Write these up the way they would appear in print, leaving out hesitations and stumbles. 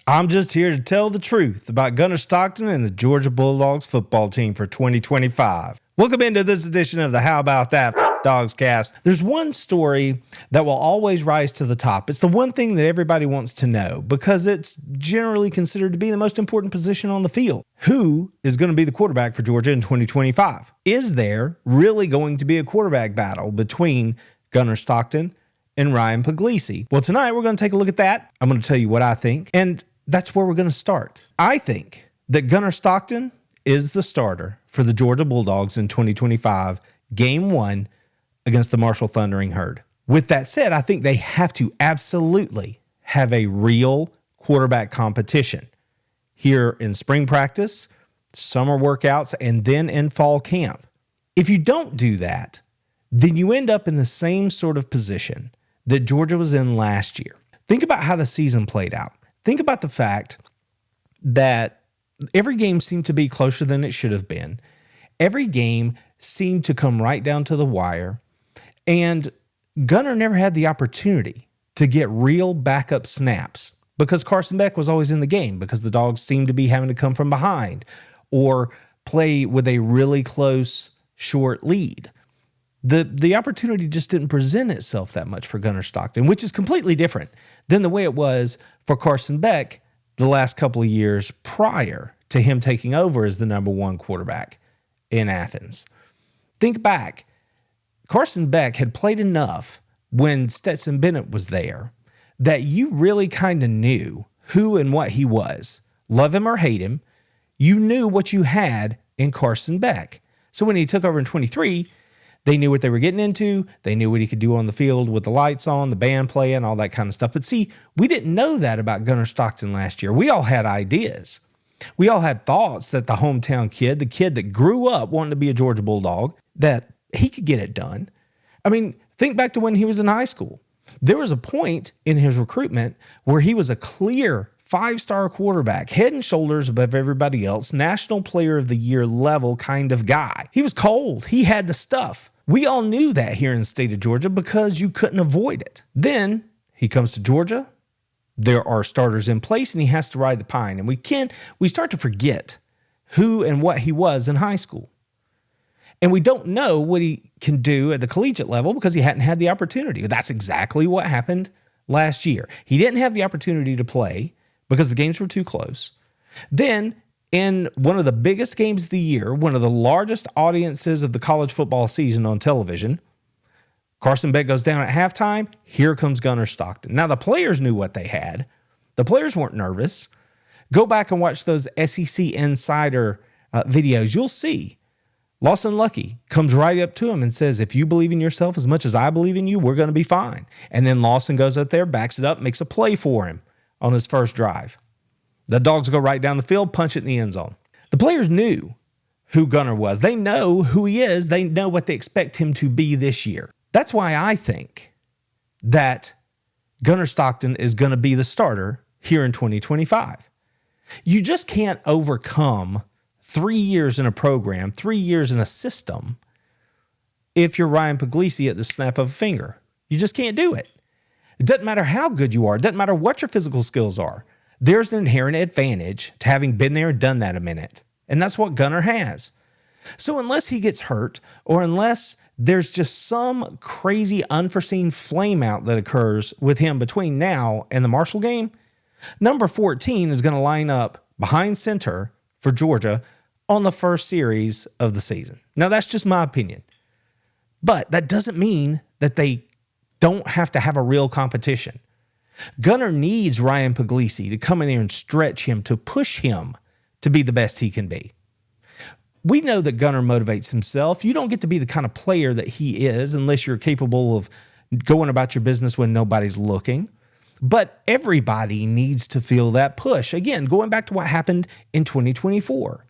I'm just here to tell the truth about Gunner Stockton and the Georgia Bulldogs football team for 2025. Welcome into this edition of the How About That Dogs Cast. There's one story that will always rise to the top. It's the one thing that everybody wants to know because it's generally considered to be the most important position on the field. Who is going to be the quarterback for Georgia in 2025? Is there really going to be a quarterback battle between Gunner Stockton and Ryan Puglisi? Well, tonight we're going to take a look at that. I'm going to tell you what I think, and that's where we're going to start. I think that Gunner Stockton is the starter for the Georgia Bulldogs in 2025, Game 1 against the Marshall Thundering Herd. With that said, I think they have to absolutely have a real quarterback competition here in spring practice, summer workouts, and then in fall camp. If you don't do that, then you end up in the same sort of position that Georgia was in last year. Think about how the season played out. Think about the fact that every game seemed to be closer than it should have been. Every game seemed to come right down to the wire. And Gunner never had the opportunity to get real backup snaps because Carson Beck was always in the game because the Dogs seemed to be having to come from behind or play with a really close, short lead. The opportunity just didn't present itself that much for Gunner Stockton, which is completely different than the way it was for Carson Beck the last couple of years prior to him taking over as the number one quarterback in Athens. Think back. Carson Beck had played enough when Stetson Bennett was there that you really kind of knew who and what he was. Love him or hate him, you knew what you had in Carson Beck. So when he took over in 23, they knew what they were getting into. They knew what he could do on the field with the lights on, the band playing, all that kind of stuff. But see, we didn't know that about Gunner Stockton last year. We all had ideas. We all had thoughts that the hometown kid, the kid that grew up wanting to be a Georgia Bulldog, that he could get it done. I mean, think back to when he was in high school. There was a point in his recruitment where he was a clear five-star quarterback, head and shoulders above everybody else, National Player of the Year level kind of guy. He was cold. He had the stuff. We all knew that here in the state of Georgia because you couldn't avoid it. Then he comes to Georgia. There are starters in place, and he has to ride the pine. And we start to forget who and what he was in high school. And we don't know what he can do at the collegiate level because he hadn't had the opportunity. That's exactly what happened last year. He didn't have the opportunity to play because the games were too close. Then, in one of the biggest games of the year, one of the largest audiences of the college football season on television, Carson Beck goes down at halftime. Here comes Gunner Stockton. Now, the players knew what they had. The players weren't nervous. Go back and watch those SEC Insider videos. You'll see Lawson Lucky comes right up to him and says, if you believe in yourself as much as I believe in you, we're going to be fine. And then Lawson goes out there, backs it up, makes a play for him on his first drive. The Dogs go right down the field, punch it in the end zone. The players knew who Gunner was. They know who he is. They know what they expect him to be this year. That's why I think that Gunner Stockton is going to be the starter here in 2025. You just can't overcome 3 years in a program, 3 years in a system if you're Ryan Puglisi at the snap of a finger. You just can't do it. It doesn't matter how good you are. It doesn't matter what your physical skills are. There's an inherent advantage to having been there and done that a minute. And that's what Gunner has. So unless he gets hurt or unless there's just some crazy unforeseen flame out that occurs with him between now and the Marshall game, number 14 is going to line up behind center for Georgia on the first series of the season. Now, that's just my opinion. But that doesn't mean that they don't have to have a real competition. Gunner needs Ryan Puglisi to come in there and stretch him, to push him to be the best he can be. We know that Gunner motivates himself. You don't get to be the kind of player that he is unless you're capable of going about your business when nobody's looking. But everybody needs to feel that push. Again, going back to what happened in 2024.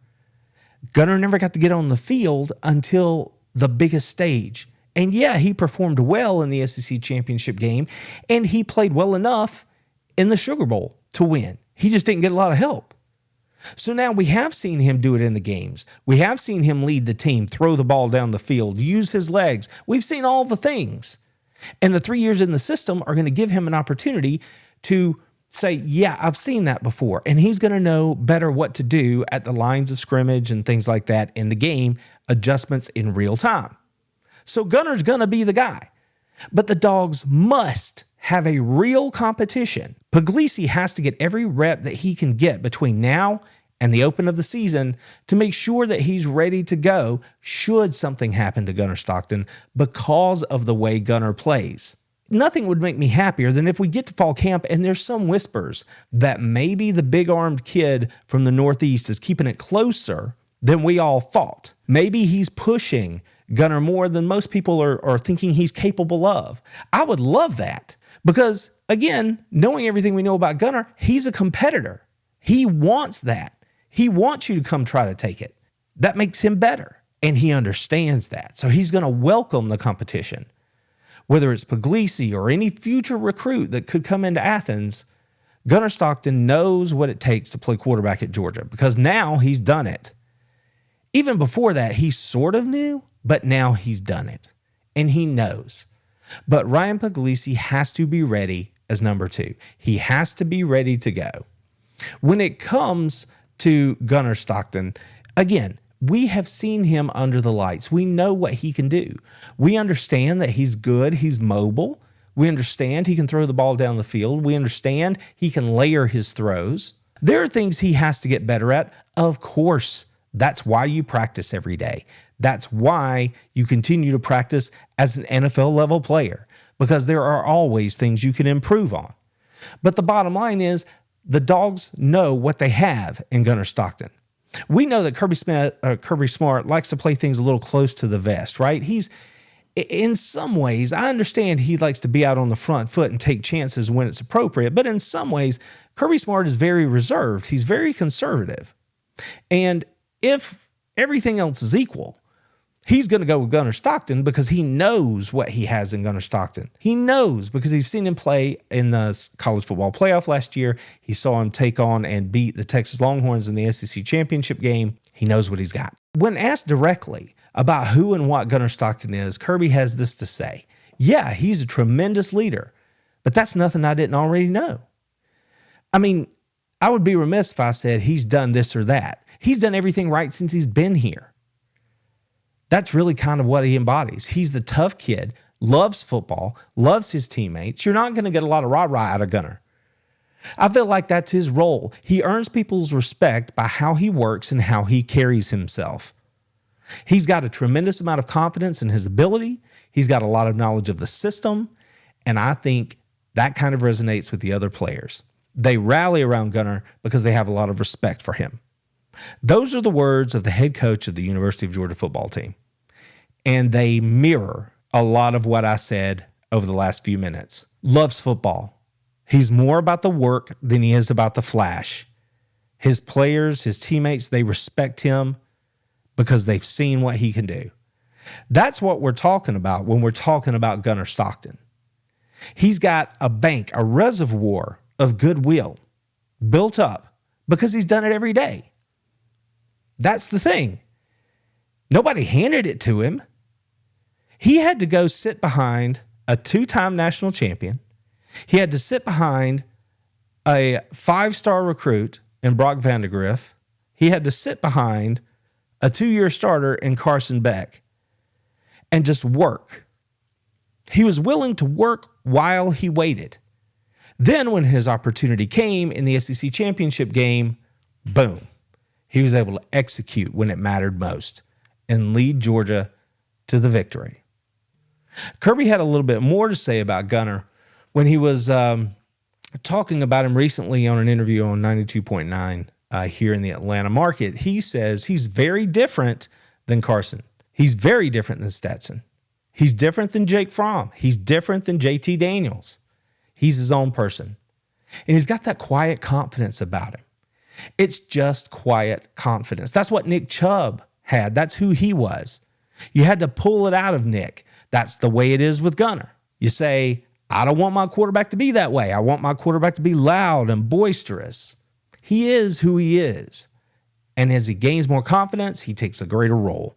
Gunner never got to get on the field until the biggest stage. And yeah, he performed well in the SEC championship game, and he played well enough in the Sugar Bowl to win. He just didn't get a lot of help. So now we have seen him do it in the games. We have seen him lead the team, throw the ball down the field, use his legs. We've seen all the things. And the 3 years in the system are going to give him an opportunity to say, yeah, I've seen that before. And he's going to know better what to do at the lines of scrimmage and things like that in the game, adjustments in real time. So Gunner's going to be the guy. But the Dogs must have a real competition. Puglisi has to get every rep that he can get between now and the open of the season to make sure that he's ready to go should something happen to Gunner Stockton because of the way Gunner plays. Nothing would make me happier than if we get to fall camp and there's some whispers that maybe the big-armed kid from the Northeast is keeping it closer than we all thought. Maybe he's pushing Gunner more than most people are thinking he's capable of. I would love that because, again, knowing everything we know about Gunner, he's a competitor. He wants that. He wants you to come try to take it. That makes him better, and he understands that. So he's going to welcome the competition. Whether it's Puglisi or any future recruit that could come into Athens, Gunner Stockton knows what it takes to play quarterback at Georgia because now he's done it. Even before that, he sort of knew, but now he's done it, and he knows. But Ryan Puglisi has to be ready as number 2. He has to be ready to go. When it comes to Gunner Stockton, again, we have seen him under the lights. We know what he can do. We understand that he's good. He's mobile. We understand he can throw the ball down the field. We understand he can layer his throws. There are things he has to get better at. Of course, that's why you practice every day. That's why you continue to practice as an NFL level player, because there are always things you can improve on. But the bottom line is the Dogs know what they have in Gunner Stockton. We know that Kirby Smart likes to play things a little close to the vest, right? He's, in some ways, I understand he likes to be out on the front foot and take chances when it's appropriate, but in some ways, Kirby Smart is very reserved. He's very conservative. And if everything else is equal, he's going to go with Gunner Stockton because he knows what he has in Gunner Stockton. He knows because he's seen him play in the college football playoff last year. He saw him take on and beat the Texas Longhorns in the SEC championship game. He knows what he's got. When asked directly about who and what Gunner Stockton is, Kirby has this to say. Yeah, he's a tremendous leader, but that's nothing I didn't already know. I mean, I would be remiss if I said he's done this or that. He's done everything right since he's been here. That's really kind of what he embodies. He's the tough kid, loves football, loves his teammates. You're not going to get a lot of rah-rah out of Gunner. I feel like that's his role. He earns people's respect by how he works and how he carries himself. He's got a tremendous amount of confidence in his ability. He's got a lot of knowledge of the system, and I think that kind of resonates with the other players. They rally around Gunner because they have a lot of respect for him. Those are the words of the head coach of the University of Georgia football team. And they mirror a lot of what I said over the last few minutes. Loves football. He's more about the work than he is about the flash. His players, his teammates, they respect him because they've seen what he can do. That's what we're talking about when we're talking about Gunner Stockton. He's got a bank, a reservoir of goodwill built up because he's done it every day. That's the thing. Nobody handed it to him. He had to go sit behind a 2-time national champion. He had to sit behind a 5-star recruit in Brock Vandegrift. He had to sit behind a 2-year starter in Carson Beck and just work. He was willing to work while he waited. Then when his opportunity came in the SEC championship game, boom, he was able to execute when it mattered most and lead Georgia to the victory. Kirby had a little bit more to say about Gunner when he was talking about him recently on an interview on 92.9 here in the Atlanta market. He says he's very different than Carson. He's very different than Stetson. He's different than Jake Fromm. He's different than JT Daniels. He's his own person. And he's got that quiet confidence about him. It's just quiet confidence. That's what Nick Chubb had. That's who he was. You had to pull it out of Nick. That's the way it is with Gunner. You say, I don't want my quarterback to be that way. I want my quarterback to be loud and boisterous. He is who he is. And as he gains more confidence, he takes a greater role.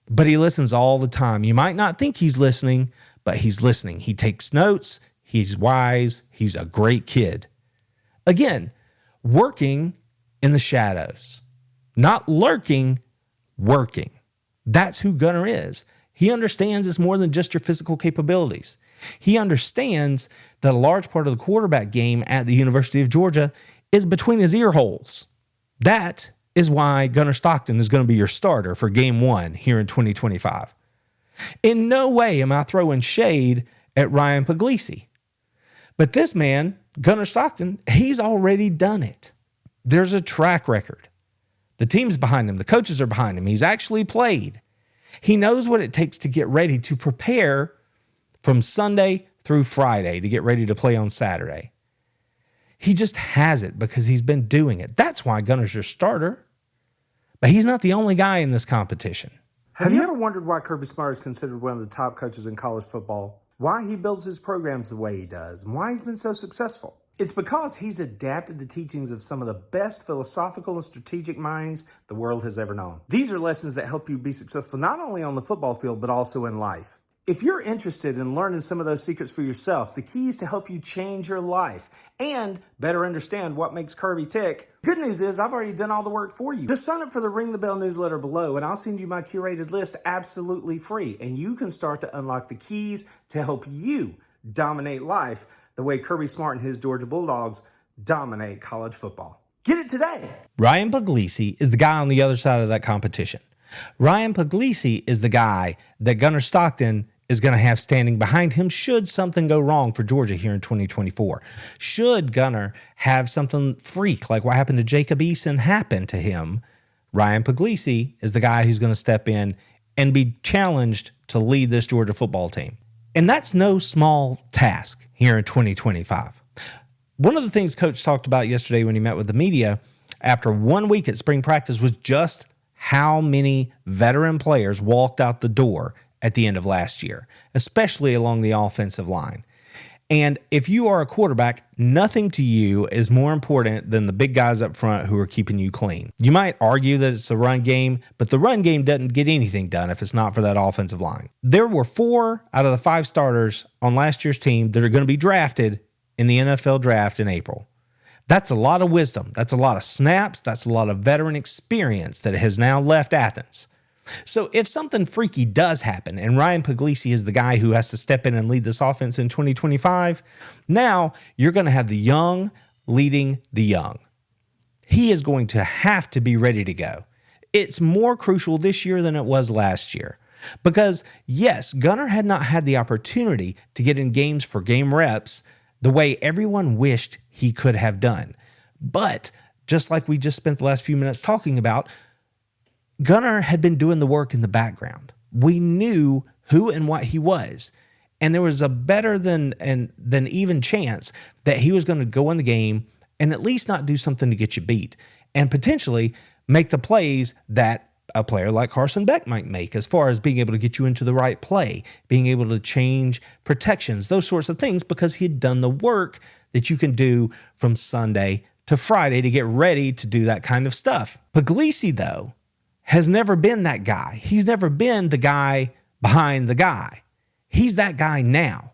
But he listens all the time. You might not think he's listening, but he's listening. He takes notes. He's wise. He's a great kid. Again, working in the shadows, not lurking, working. That's who Gunner is. He understands it's more than just your physical capabilities. He understands that a large part of the quarterback game at the University of Georgia is between his ear holes. That is why Gunner Stockton is going to be your starter for game 1 here in 2025. In no way am I throwing shade at Ryan Puglisi. But this man, Gunner Stockton, he's already done it. There's a track record. The team's behind him. The coaches are behind him. He's actually played. He knows what it takes to get ready to prepare from Sunday through Friday to get ready to play on Saturday. He just has it because he's been doing it. That's why Gunner's your starter. But he's not the only guy in this competition. Have you ever wondered why Kirby Smart is considered one of the top coaches in college football? Why he builds his programs the way he does, and why he's been so successful? It's because he's adapted the teachings of some of the best philosophical and strategic minds the world has ever known. These are lessons that help you be successful not only on the football field, but also in life. If you're interested in learning some of those secrets for yourself, the key is to help you change your life and better understand what makes Kirby tick. Good news is I've already done all the work for you. Just sign up for the Ring the Bell newsletter below and I'll send you my curated list absolutely free. And you can start to unlock the keys to help you dominate life the way Kirby Smart and his Georgia Bulldogs dominate college football. Get it today. Ryan Puglisi is the guy on the other side of that competition. Ryan Puglisi is the guy that Gunner Stockton is going to have standing behind him should something go wrong for Georgia here in 2024. Should Gunner have something freak like what happened to Jacob Eason happen to him, Ryan Puglisi is the guy who's going to step in and be challenged to lead this Georgia football team. And that's no small task here in 2025. One of the things Coach talked about yesterday when he met with the media after 1 week at spring practice was just how many veteran players walked out the door at the end of last year, especially along the offensive line. And if you are a quarterback, nothing to you is more important than the big guys up front who are keeping you clean. You might argue that it's the run game, but the run game doesn't get anything done if it's not for that offensive line. There were 4 out of the 5 starters on last year's team that are going to be drafted in the NFL draft in April. That's a lot of wisdom. That's a lot of snaps. That's a lot of veteran experience that has now left Athens. So if something freaky does happen and Ryan Puglisi is the guy who has to step in and lead this offense in 2025, now you're going to have the young leading the young. He is going to have to be ready to go. It's more crucial this year than it was last year because, yes, Gunner had not had the opportunity to get in games for game reps the way everyone wished he could have done. But just like we just spent the last few minutes talking about, Gunner had been doing the work in the background. We knew who and what he was. And there was a better than even chance that he was going to go in the game and at least not do something to get you beat and potentially make the plays that a player like Carson Beck might make as far as being able to get you into the right play, being able to change protections, those sorts of things, because he had done the work that you can do from Sunday to Friday to get ready to do that kind of stuff. Puglisi, though, has never been that guy. He's never been the guy behind the guy. He's that guy now.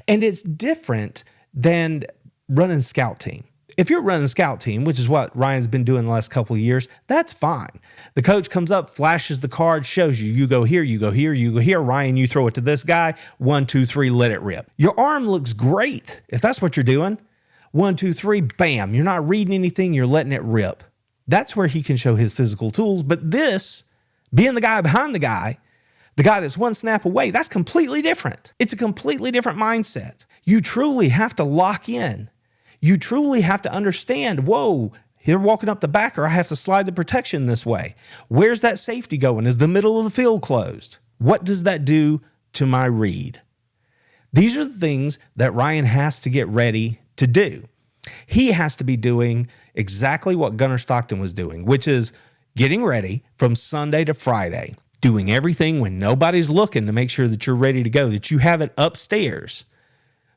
And it's different than running scout team. If you're running scout team, which is what Ryan's been doing the last couple of years, that's fine. The coach comes up, flashes the card, shows you, you go here, you go here, you go here. Ryan, you throw it to this guy. 1, 2, 3, let it rip. Your arm looks great if that's what you're doing. 1, 2, 3, bam. You're not reading anything. You're letting it rip. That's where he can show his physical tools. But this, being the guy behind the guy that's one snap away, that's completely different. It's a completely different mindset. You truly have to lock in. You truly have to understand, whoa, they're walking up the backer. I have to slide the protection this way. Where's that safety going? Is the middle of the field closed? What does that do to my read? These are the things that Ryan has to get ready to do. He has to be doing exactly what Gunner Stockton was doing, which is getting ready from Sunday to Friday, doing everything when nobody's looking to make sure that you're ready to go, that you have it upstairs,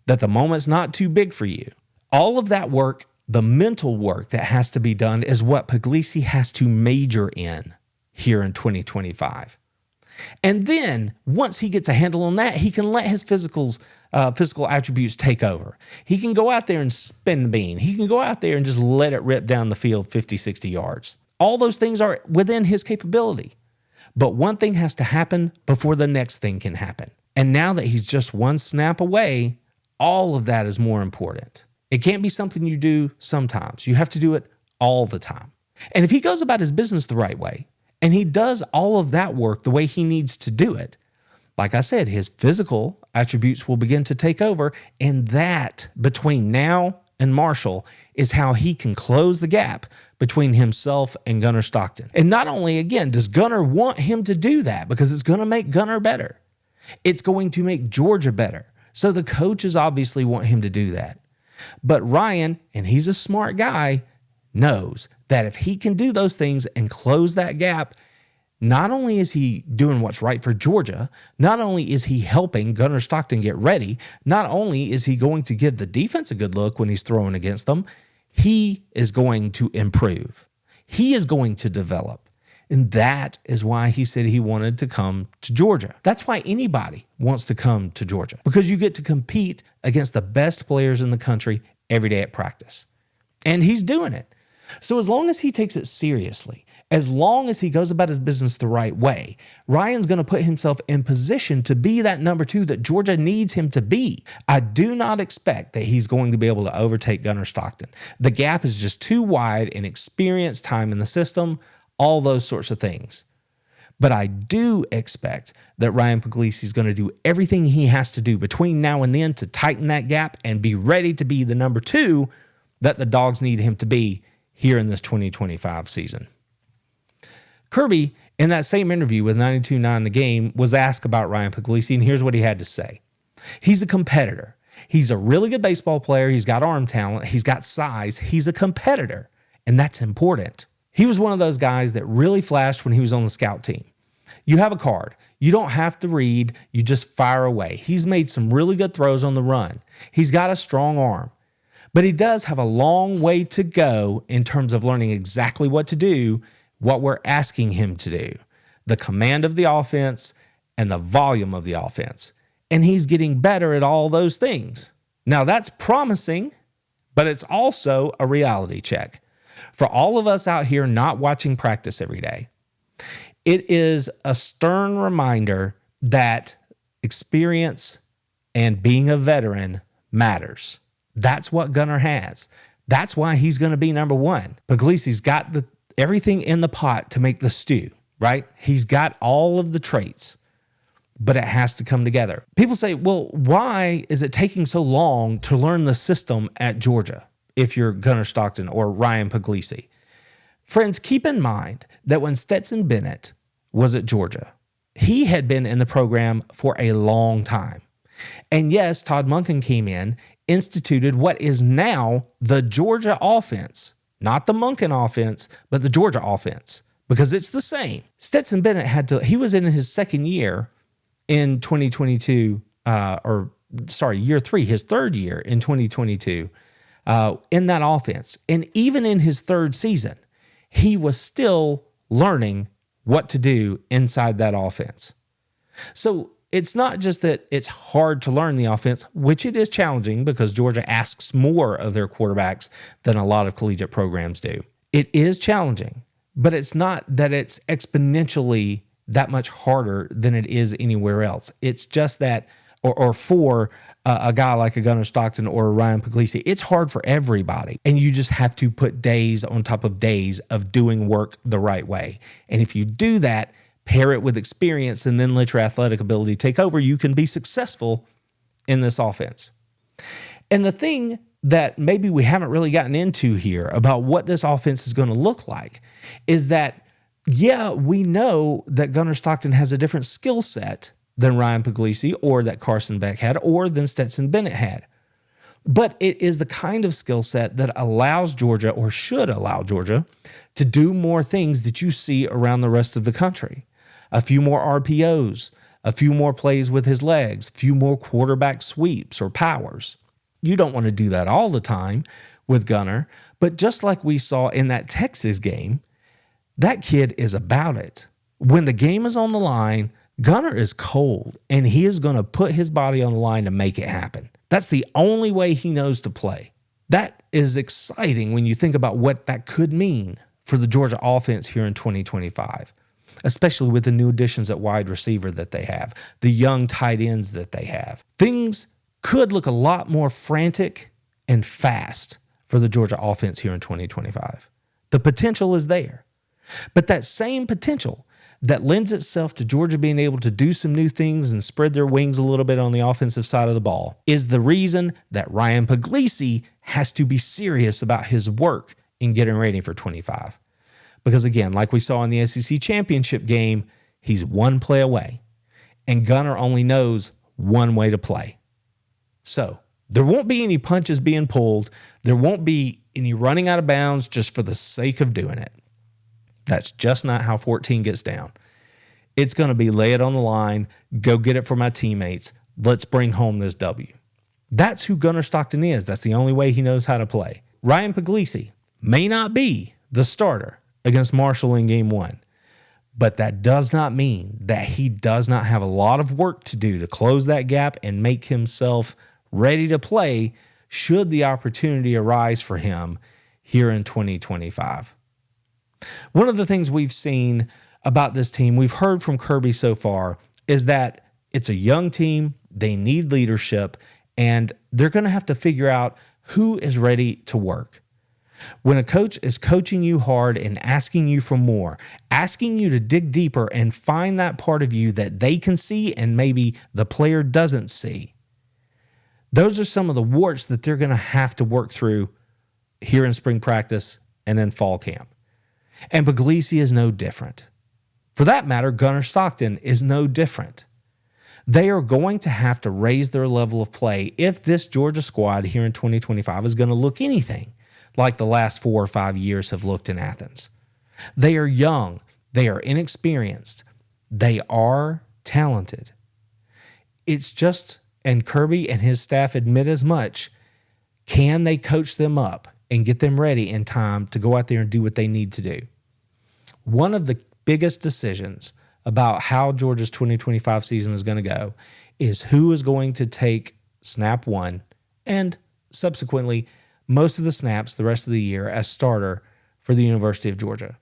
that the moment's not too big for you. All of that work, the mental work that has to be done is what Puglisi has to major in here in 2025. And then once he gets a handle on that, he can let his physical attributes take over. He can go out there and spin the bean. He can go out there and just let it rip down the field 50, 60 yards. All those things are within his capability. But one thing has to happen before the next thing can happen. And now that he's just one snap away, all of that is more important. It can't be something you do sometimes. You have to do it all the time. And if he goes about his business the right way, and he does all of that work the way he needs to do it, like I said, his physical attributes will begin to take over. And that, between now and Marshall, is how he can close the gap between himself and Gunnar Stockton. And not only, again, does Gunnar want him to do that, because it's going to make Gunnar better. It's going to make Georgia better. So the coaches obviously want him to do that. But Ryan, and he's a smart guy, knows that if he can do those things and close that gap, not only is he doing what's right for Georgia, not only is he helping Gunnar Stockton get ready, not only is he going to give the defense a good look when he's throwing against them, he is going to improve. He is going to develop. And that is why he said he wanted to come to Georgia. That's why anybody wants to come to Georgia, because you get to compete against the best players in the country every day at practice. And he's doing it. So as long as he takes it seriously, as long as he goes about his business the right way, Ryan's going to put himself in position to be that number 2 that Georgia needs him to be. I do not expect that he's going to be able to overtake Gunnar Stockton. The gap is just too wide in experience, time in the system, all those sorts of things. But I do expect that Ryan Puglisi is going to do everything he has to do between now and then to tighten that gap and be ready to be the number 2 that the Dogs need him to be here in this 2025 season. Kirby, in that same interview with 92.9 The Game, was asked about Ryan Puglisi, and here's what he had to say. He's a competitor. He's a really good baseball player. He's got arm talent. He's got size. He's a competitor, and that's important. He was one of those guys that really flashed when he was on the scout team. You have a card. You don't have to read. You just fire away. He's made some really good throws on the run. He's got a strong arm. But he does have a long way to go in terms of learning exactly what to do, what we're asking him to do, the command of the offense and the volume of the offense. And he's getting better at all those things. Now that's promising, but it's also a reality check. For all of us out here not watching practice every day, it is a stern reminder that experience and being a veteran matters. That's what Gunnar has. That's why he's going to be number 1. Puglisi's got everything in the pot to make the stew, right? He's got all of the traits, but it has to come together. People say, well, why is it taking so long to learn the system at Georgia if you're Gunnar Stockton or Ryan Puglisi? Friends, keep in mind that when Stetson Bennett was at Georgia, he had been in the program for a long time. And yes, Todd Monken came in, instituted what is now the Georgia offense, not the Monken offense, but the Georgia offense, because it's the same. Stetson Bennett he was in his second year in 2022, year 3, his third year in 2022, in that offense. And even in his third season, he was still learning what to do inside that offense. So it's not just that it's hard to learn the offense, which it is challenging because Georgia asks more of their quarterbacks than a lot of collegiate programs do. It is challenging, but it's not that it's exponentially that much harder than it is anywhere else. It's just that, or for a guy like a Gunnar Stockton or a Ryan Puglisi, it's hard for everybody. And you just have to put days on top of days of doing work the right way. And if you do that, pair it with experience, and then let your athletic ability take over, you can be successful in this offense. And the thing that maybe we haven't really gotten into here about what this offense is going to look like is that, yeah, we know that Gunnar Stockton has a different skill set than Ryan Puglisi or that Carson Beck had or than Stetson Bennett had. But it is the kind of skill set that allows Georgia, or should allow Georgia, to do more things that you see around the rest of the country. A few more RPOs, a few more plays with his legs, a few more quarterback sweeps or powers. You don't want to do that all the time with Gunnar, but just like we saw in that Texas game, that kid is about it. When the game is on the line, Gunner is cold, and he is going to put his body on the line to make it happen. That's the only way he knows to play. That is exciting when you think about what that could mean for the Georgia offense here in 2025, especially with the new additions at wide receiver that they have, the young tight ends that they have. Things could look a lot more frantic and fast for the Georgia offense here in 2025. The potential is there. But that same potential that lends itself to Georgia being able to do some new things and spread their wings a little bit on the offensive side of the ball is the reason that Ryan Puglisi has to be serious about his work in getting ready for 25. Because again, like we saw in the SEC championship game, he's one play away, and Gunner only knows one way to play. So there won't be any punches being pulled. There won't be any running out of bounds just for the sake of doing it. That's just not how 14 gets down. It's going to be lay it on the line, go get it for my teammates. Let's bring home this W. That's who Gunner Stockton is. That's the only way he knows how to play. Ryan Puglisi may not be the starter against Marshall in game 1, but that does not mean that he does not have a lot of work to do to close that gap and make himself ready to play should the opportunity arise for him here in 2025. One of the things we've seen about this team, we've heard from Kirby so far, is that it's a young team, they need leadership, and they're going to have to figure out who is ready to work. When a coach is coaching you hard and asking you for more, asking you to dig deeper and find that part of you that they can see and maybe the player doesn't see, those are some of the warts that they're going to have to work through here in spring practice and in fall camp. And Puglisi is no different. For that matter, Gunner Stockton is no different. They are going to have to raise their level of play if this Georgia squad here in 2025 is going to look anything like the last 4 or 5 years have looked in Athens. They are young. They are inexperienced. They are talented. It's just, and Kirby and his staff admit as much, can they coach them up and get them ready in time to go out there and do what they need to do? One of the biggest decisions about how Georgia's 2025 season is going to go is who is going to take snap 1 and subsequently most of the snaps the rest of the year as starter for the University of Georgia.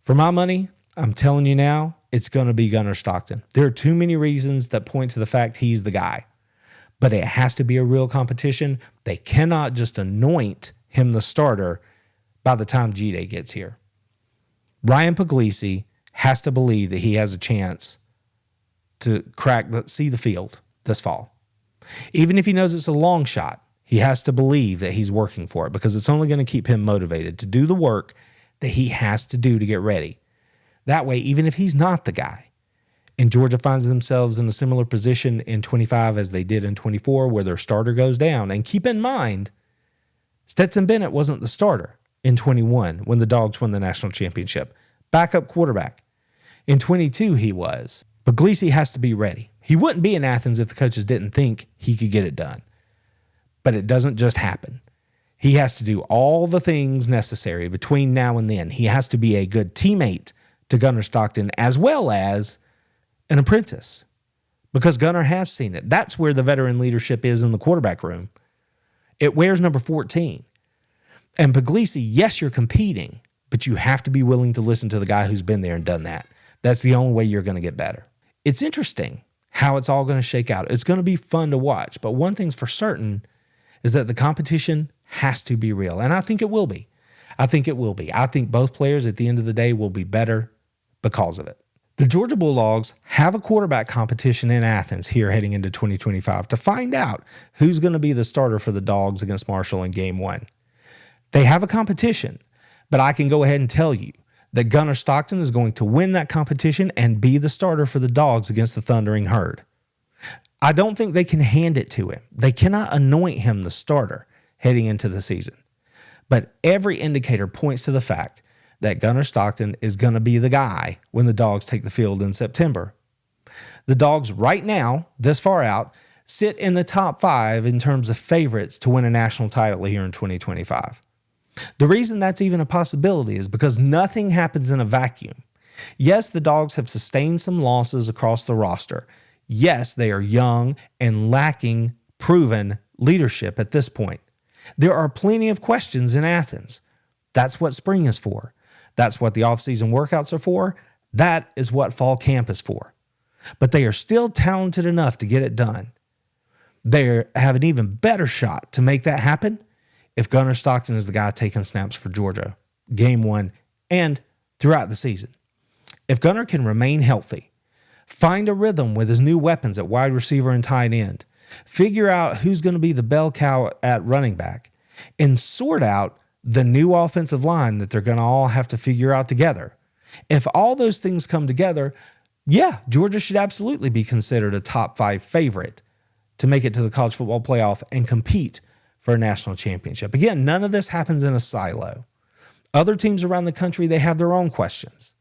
For my money, I'm telling you now, it's going to be Gunner Stockton. There are too many reasons that point to the fact he's the guy, but it has to be a real competition. They cannot just anoint him the starter by the time G-Day gets here. Ryan Puglisi has to believe that he has a chance to see the field this fall. Even if he knows it's a long shot, he has to believe that he's working for it because it's only going to keep him motivated to do the work that he has to do to get ready. That way, even if he's not the guy, and Georgia finds themselves in a similar position in 25 as they did in 24 where their starter goes down, and keep in mind, Stetson Bennett wasn't the starter in 21 when the Dogs won the national championship. Backup quarterback. In 22, he was. Puglisi has to be ready. He wouldn't be in Athens if the coaches didn't think he could get it done. But it doesn't just happen. He has to do all the things necessary between now and then. He has to be a good teammate to Gunner Stockton as well as an apprentice because Gunner has seen it. That's where the veteran leadership is in the quarterback room. It wears number 14. And Puglisi, yes, you're competing, but you have to be willing to listen to the guy who's been there and done that. That's the only way you're going to get better. It's interesting how it's all going to shake out. It's going to be fun to watch, but one thing's for certain is that the competition has to be real, and I think it will be. I think both players at the end of the day will be better because of it. The Georgia Bulldogs have a quarterback competition in Athens here heading into 2025 to find out who's going to be the starter for the Dogs against Marshall in game 1. They have a competition, but I can go ahead and tell you that Gunner Stockton is going to win that competition and be the starter for the Dogs against the Thundering Herd. I don't think they can hand it to him. They cannot anoint him the starter heading into the season. But every indicator points to the fact that Gunner Stockton is going to be the guy when the Dogs take the field in September. The Dogs right now, this far out, sit in the top 5 in terms of favorites to win a national title here in 2025. The reason that's even a possibility is because nothing happens in a vacuum. Yes, the Dogs have sustained some losses across the roster. Yes, they are young and lacking proven leadership at this point. There are plenty of questions in Athens. That's what spring is for. That's what the off-season workouts are for. That is what fall camp is for. But they are still talented enough to get it done. They have an even better shot to make that happen if Gunnar Stockton is the guy taking snaps for Georgia, game one, and throughout the season. If Gunnar can remain healthy, find a rhythm with his new weapons at wide receiver and tight end, figure out who's going to be the bell cow at running back, and sort out the new offensive line that they're going to all have to figure out together. If all those things come together, yeah, Georgia should absolutely be considered a top 5 favorite to make it to the college football playoff and compete for a national championship. Again, none of this happens in a silo. Other teams around the country, they have their own questions.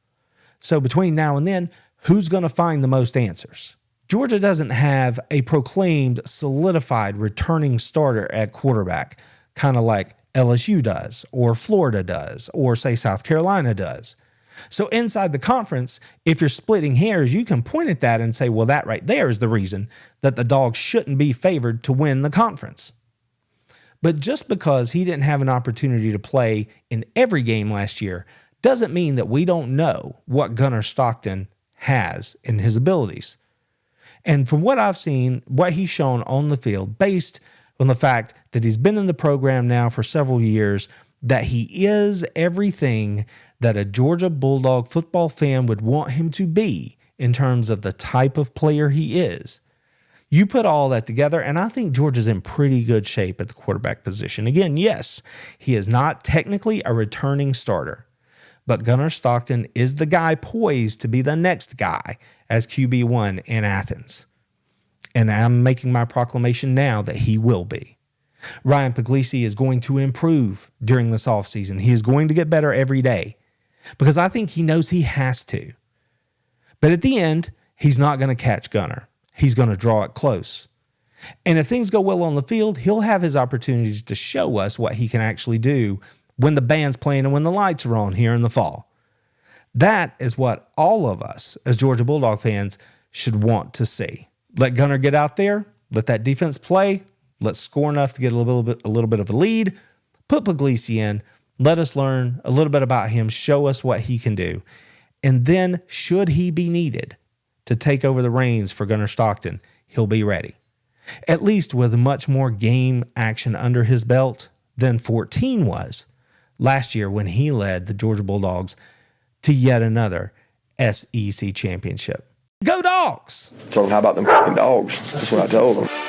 So between now and then, who's going to find the most answers? Georgia doesn't have a proclaimed, solidified returning starter at quarterback, kind of like LSU does, or Florida does, or say South Carolina does. So inside the conference, if you're splitting hairs, you can point at that and say, well, that right there is the reason that the Dogs shouldn't be favored to win the conference. But just because he didn't have an opportunity to play in every game last year doesn't mean that we don't know what Gunnar Stockton has in his abilities. And from what I've seen, what he's shown on the field, based on the fact that he's been in the program now for several years, that he is everything that a Georgia Bulldog football fan would want him to be in terms of the type of player he is. You put all that together, and I think Georgia's in pretty good shape at the quarterback position. Again, yes, he is not technically a returning starter, but Gunnar Stockton is the guy poised to be the next guy as QB1 in Athens. And I'm making my proclamation now that he will be. Ryan Puglisi is going to improve during this offseason. He is going to get better every day because I think he knows he has to. But at the end, he's not going to catch Gunnar. He's going to draw it close. And if things go well on the field, he'll have his opportunities to show us what he can actually do when the band's playing and when the lights are on here in the fall. That is what all of us as Georgia Bulldog fans should want to see. Let Gunnar get out there, let that defense play, let's score enough to get a little bit of a lead, put Puglisi in, let us learn a little bit about him, show us what he can do. And then, should he be needed to take over the reins for Gunnar Stockton, he'll be ready. At least with much more game action under his belt than 14 was last year when he led the Georgia Bulldogs to yet another SEC championship. Go Dogs! Told him, how about them fucking dogs? That's what I told him.